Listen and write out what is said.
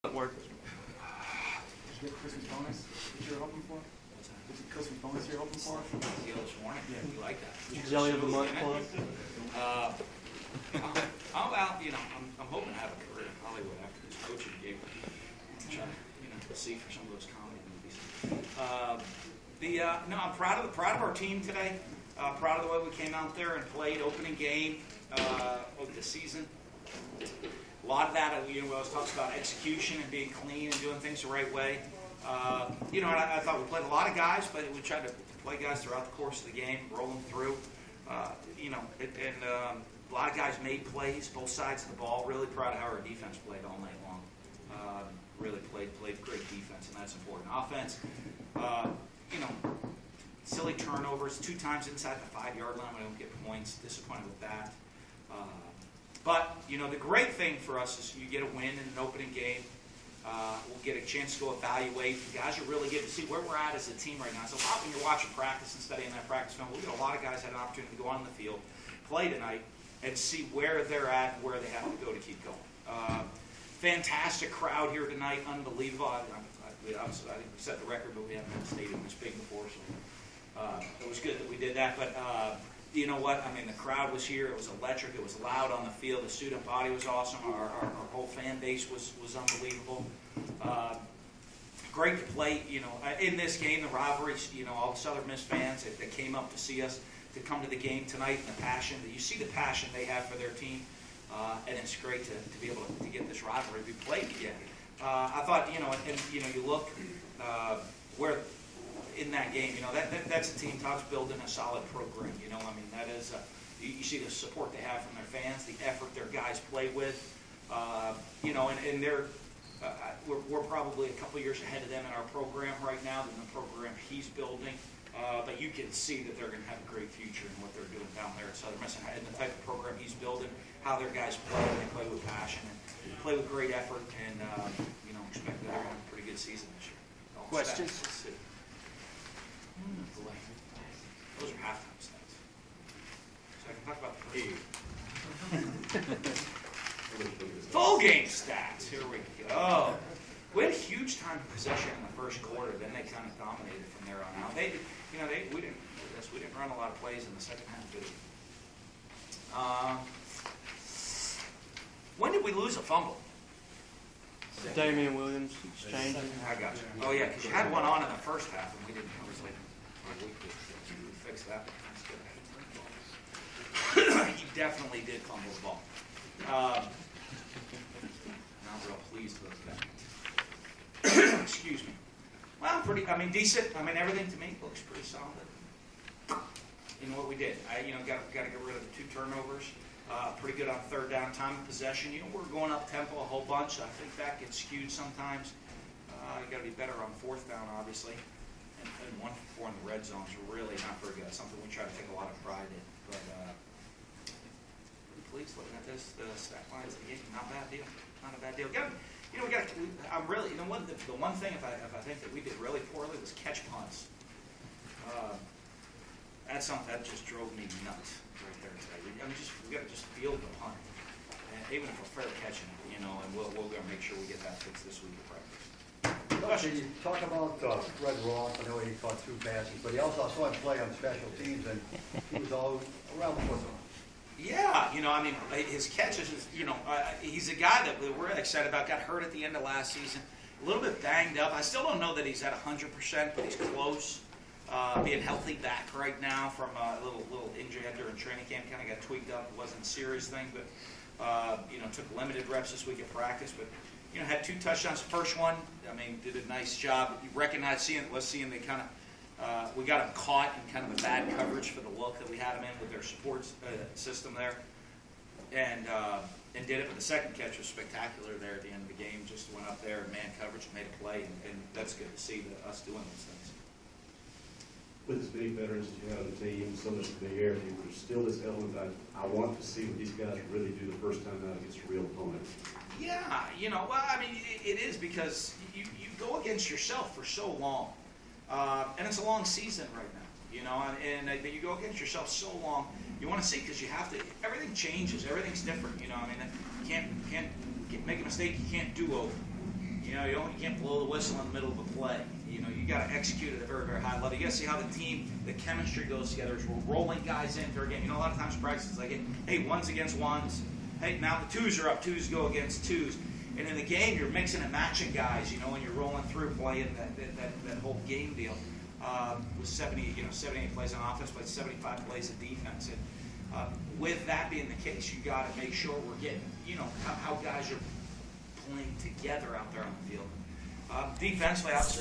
Work. Did you get the Christmas bonus that you were hoping for? What's that? What's the Christmas bonus you're hoping for? Deal this morning? Yeah. You like that? Jelly of the month club. I'm hoping to have a career in Hollywood after this coaching gig. I'm trying to see for some of those comedy movies. I'm proud of our team today. Proud of the way we came out there and played opening game of the season. A lot of that, always talks about execution and being clean and doing things the right way. I thought we played a lot of guys, but we tried to play guys throughout the course of the game, roll them through. A lot of guys made plays, both sides of the ball. Really proud of how our defense played all night long. Really played great defense, and that's important. Offense, silly turnovers, 2 times inside the 5-yard line. We don't get points. Disappointed with that. But the great thing for us is you get a win in an opening game. We'll get a chance to go evaluate. You guys are really getting to see where we're at as a team right now. So when you're watching practice and studying that practice film, we'll get a lot of guys had an opportunity to go on the field, play tonight, and see where they're at and where they have to go to keep going. Fantastic crowd here tonight. Unbelievable. I think we set the record, but we haven't had a stadium this big before, so it was good that we did that. But you know what? I mean, the crowd was here. It was electric. It was loud on the field. The student body was awesome. Our whole fan base was unbelievable. Great to play, in this game, the rivalries, all the Southern Miss fans that came up to see us, to come to the game tonight, and the passion. You see the passion they have for their team, and it's great to be able to get this rivalry be played again. I thought, you look where in that game, that's a team Todd's building a solid program. That is, you see the support they have from their fans, the effort their guys play with, and they're, we're probably a couple years ahead of them in our program right now than the program he's building. But you can see that they're going to have a great future in what they're doing down there at Southern Miss, and the type of program he's building, how their guys play, and they play with passion and play with great effort, and expect that they're going to have a pretty good season this year. Questions? Let's see. Those are halftime stats. So I can talk about the full game stats. Here we go. We had a huge time of possession in the first quarter. Then they kind of dominated from there on out. We didn't run a lot of plays in the second half, did we? When did we lose a fumble? Damian Williams exchanging. I got you. Oh yeah, because you had one on in the first half, and we didn't. I was like, we fixed that. That's good. He definitely did fumble the ball. Not real pleased with that. Excuse me. Well, decent. Everything to me looks pretty solid. What we did, got to get rid of the 2 turnovers. Pretty good on third down, time of possession. We're going up tempo a whole bunch. I think that gets skewed sometimes. You got to be better on 4th down, obviously. And 1 for 4 in the red zone is really not very good. Something we try to take a lot of pride in. But please, looking at this, the stat lines of the game, not a bad deal. Not a bad deal. The one thing if I think that we did really poorly was catch punts. That's something that just drove me nuts right there today. We got to just field the punt, and even if we're fair catching it, and we're going to make sure we get that fixed this week at practice. You talk about Red Ross. I know he caught 2 passes, but he also saw him play on special teams, and he was all around the football. Yeah, his catches is, he's a guy that we're really excited about. Got hurt at the end of last season, a little bit banged up. I still don't know that he's at 100%, but he's close. Being healthy back right now from a little injury during training camp, kind of got tweaked up. It wasn't a serious thing, but took limited reps this week at practice. But had 2 touchdowns. The first one, did a nice job. You recognize seeing they kind of we got him caught in kind of a bad coverage for the look that we had him in with their support system there, and did it. But the second catch was spectacular there at the end of the game. Just went up there and man coverage and made a play, and that's good to see us doing those things. With as many veterans as you have on the team, so much familiarity, there's still this element that I want to see what these guys really do the first time out against a real opponent. Yeah, it is because you go against yourself for so long, and it's a long season right now, and you go against yourself so long. You want to see because you have to. Everything changes. Everything's different. You can't make a mistake. You can't do over. know, you can't blow the whistle in the middle of a play. You know, you got to execute at a very, very high level. You got to see how the team, the chemistry goes together. As we're rolling guys in for a game. You know, a lot of times practice is like, hey, ones against ones. Hey, now the twos are up. Twos go against twos. And in the game, you're mixing and matching guys. You know, when you're rolling through playing that whole game deal with 78 plays on offense, but 75 plays of defense. And with that being the case, you got to make sure we're getting, you know, how guys are playing together out there on the field. Defensively, obviously.